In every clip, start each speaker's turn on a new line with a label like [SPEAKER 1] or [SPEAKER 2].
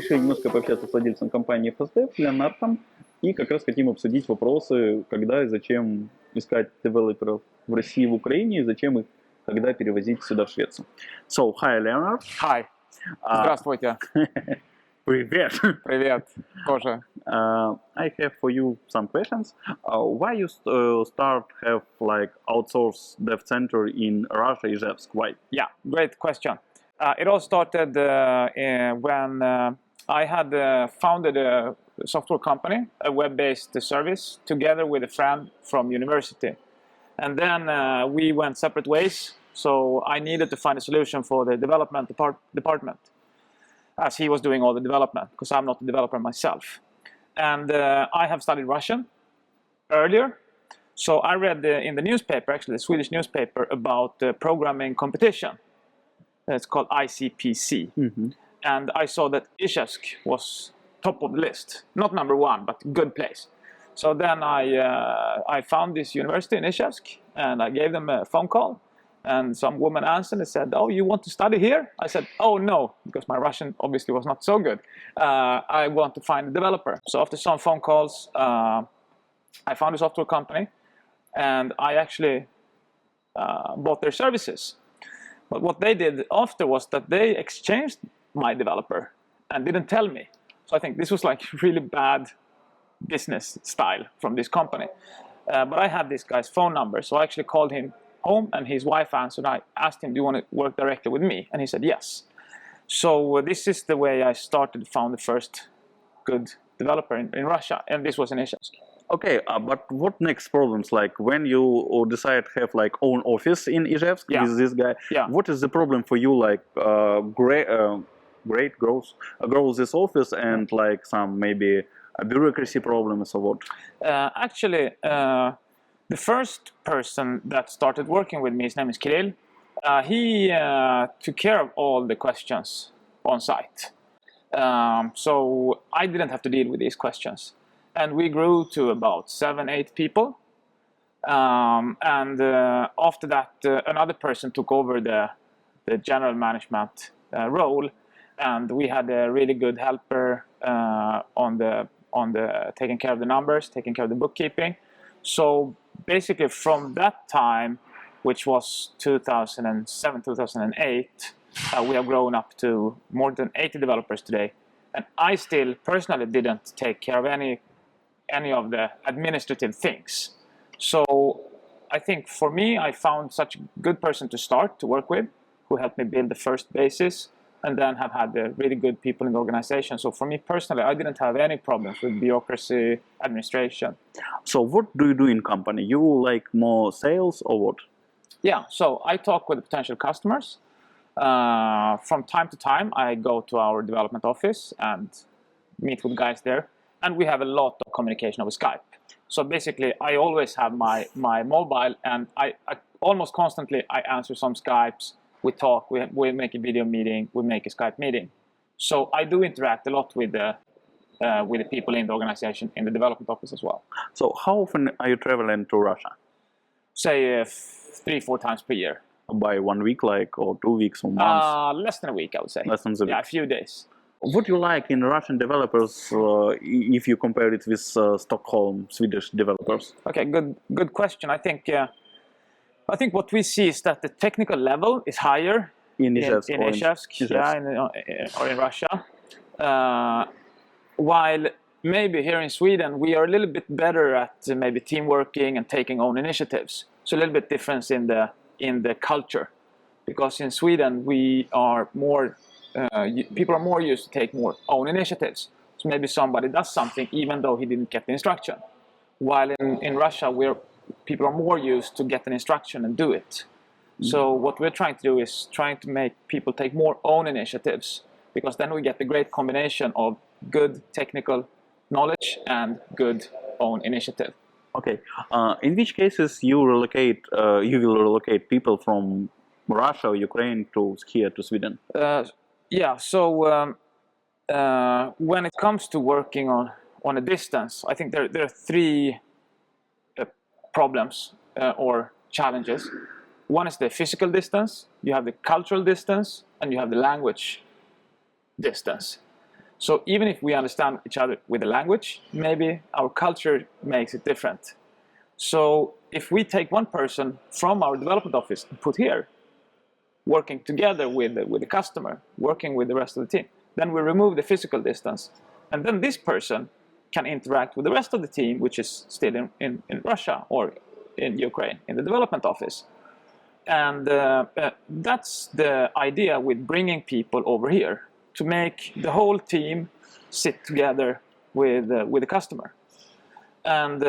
[SPEAKER 1] решили немножко пообщаться с владельцем компании Fastdev, Lennartом, и как раз хотим обсудить вопросы, когда и зачем искать девелоперов в России и в Украине, и зачем их когда перевозить сюда, в Швецию. So, hi, Lennart.
[SPEAKER 2] Hi. Здравствуйте.
[SPEAKER 1] Привет.
[SPEAKER 2] Привет. Тоже.
[SPEAKER 1] I have for you some questions. Why you start have like outsource dev center in Russia, Ижевск? Why?
[SPEAKER 2] Yeah, great question. It all started when I had founded a software company, a web-based service, together with a friend from university. And then we went separate ways, so I needed to find a solution for the development department, as he was doing all the development, because I'm not a developer myself. And I have studied Russian earlier, so I read in the newspaper, actually the Swedish newspaper, about the programming competition. It's called ICPC.
[SPEAKER 1] Mm-hmm.
[SPEAKER 2] And I saw that Ижевск was top of the list. Not number one, but good place. So then I found this university in Ижевск, and I gave them a phone call. And some woman answered and said, "Oh, you want to study here?" I said, "Oh, no," because my Russian obviously was not so good. I want to find a developer. So after some phone calls, I found a software company, and I actually bought their services. But what they did after was that they exchanged my developer and didn't tell me. So I think this was like really bad business style from this company. But I had this guy's phone number, so I actually called him home, and his wife answered. I asked him, "Do you want to work directly with me?" And he said yes. So this is the way I started, found the first good developer in Russia, and this was in Ижевск.
[SPEAKER 1] Okay, but what next problems? Like when you decide to have like own office in Ижевск with this guy, what is the problem for you? Like great grow this office and like some maybe bureaucracy problems or what?
[SPEAKER 2] Actually, the first person that started working with me, his name is Kirill. He took care of all the questions on site. So I didn't have to deal with these questions. And we grew to about 7-8 people. And after that, another person took over the general management role. And we had a really good helper on the taking care of the numbers, taking care of the bookkeeping. So basically from that time, which was 2007, 2008, we have grown up to more than 80 developers today. And I still personally didn't take care of any of the administrative things. So I think for me, I found such a good person to start to work with, who helped me build the first basis, and then have had really good people in the organization. So for me personally, I didn't have any problems with bureaucracy, administration.
[SPEAKER 1] So what do you do in company? You like more sales or what?
[SPEAKER 2] Yeah, so I talk with potential customers. From time to time, I go to our development office and meet with guys there. And we have a lot of communication over Skype. So basically, I always have my mobile, and I almost constantly I answer some Skypes. We talk, we make a video meeting, we make a Skype meeting. So I do interact a lot with the people in the organization, in the development office as well.
[SPEAKER 1] So how often are you traveling to Russia?
[SPEAKER 2] Say 3-4 times per year.
[SPEAKER 1] By 1 week, like, or 2 weeks or months?
[SPEAKER 2] Less than a week, I would say.
[SPEAKER 1] Less than a week.
[SPEAKER 2] Yeah, a few days.
[SPEAKER 1] What do you like in Russian developers if you compare it with Stockholm, Swedish developers?
[SPEAKER 2] Okay, good question. I think what we see is that the technical level is higher in Ижевск, or in Russia. While maybe here in Sweden, we are a little bit better at maybe team working and taking own initiatives. So a little bit difference in the culture, because in Sweden we are more people are more used to take more own initiatives. So maybe somebody does something even though he didn't get the instruction. While in Russia, people are more used to get an instruction and do it. So what we're trying to do is trying to make people take more own initiatives, because then we get the great combination of good technical knowledge and good own initiative.
[SPEAKER 1] Okay. In which cases you will relocate people from Russia or Ukraine to here to Sweden?
[SPEAKER 2] So when it comes to working on a distance, I think there are 3 problems or challenges. One is the physical distance, you have the cultural distance, and you have the language distance. So even if we understand each other with the language, maybe our culture makes it different. So if we take one person from our development office and put here, working together with the customer, working with the rest of the team, then we remove the physical distance. And then this person can interact with the rest of the team, which is still in Russia or in Ukraine, in the development office. And that's the idea with bringing people over here, to make the whole team sit together with the customer. And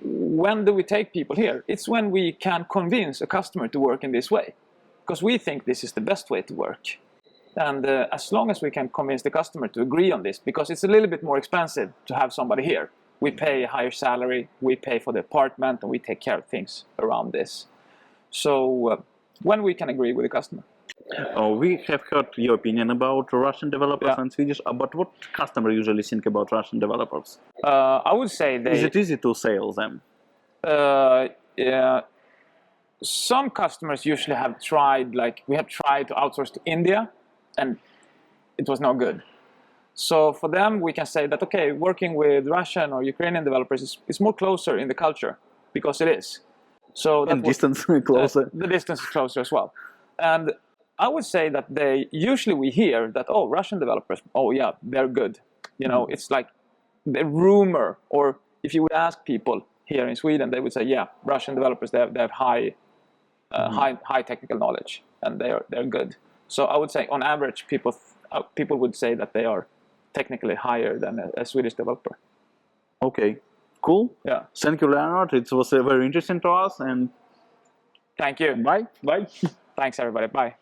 [SPEAKER 2] when do we take people here? It's when we can convince a customer to work in this way, because we think this is the best way to work. And as long as we can convince the customer to agree on this, because it's a little bit more expensive to have somebody here. We pay a higher salary, we pay for the apartment, and we take care of things around this. So when we can agree with the customer.
[SPEAKER 1] We have heard your opinion about Russian developers and Swedish, but what customer usually think about Russian developers?
[SPEAKER 2] I would say
[SPEAKER 1] Is it easy to sell them?
[SPEAKER 2] Yeah. Some customers usually have tried, we have tried to outsource to India, and it was not good. So for them, we can say that, okay, working with Russian or Ukrainian developers is more closer in the culture, because it is. So
[SPEAKER 1] and distance closer.
[SPEAKER 2] The distance is closer as well. And I would say that usually we hear that, oh, Russian developers, oh yeah, they're good. You know, it's like the rumor, or if you would ask people here in Sweden, they would say, yeah, Russian developers, they have high technical knowledge, and they're good. So I would say, on average, people would say that they are technically higher than a Swedish developer.
[SPEAKER 1] Okay, cool.
[SPEAKER 2] Yeah.
[SPEAKER 1] Thank you, Lennart. It was very interesting to us, and
[SPEAKER 2] thank you.
[SPEAKER 1] Bye.
[SPEAKER 2] Thanks, everybody. Bye.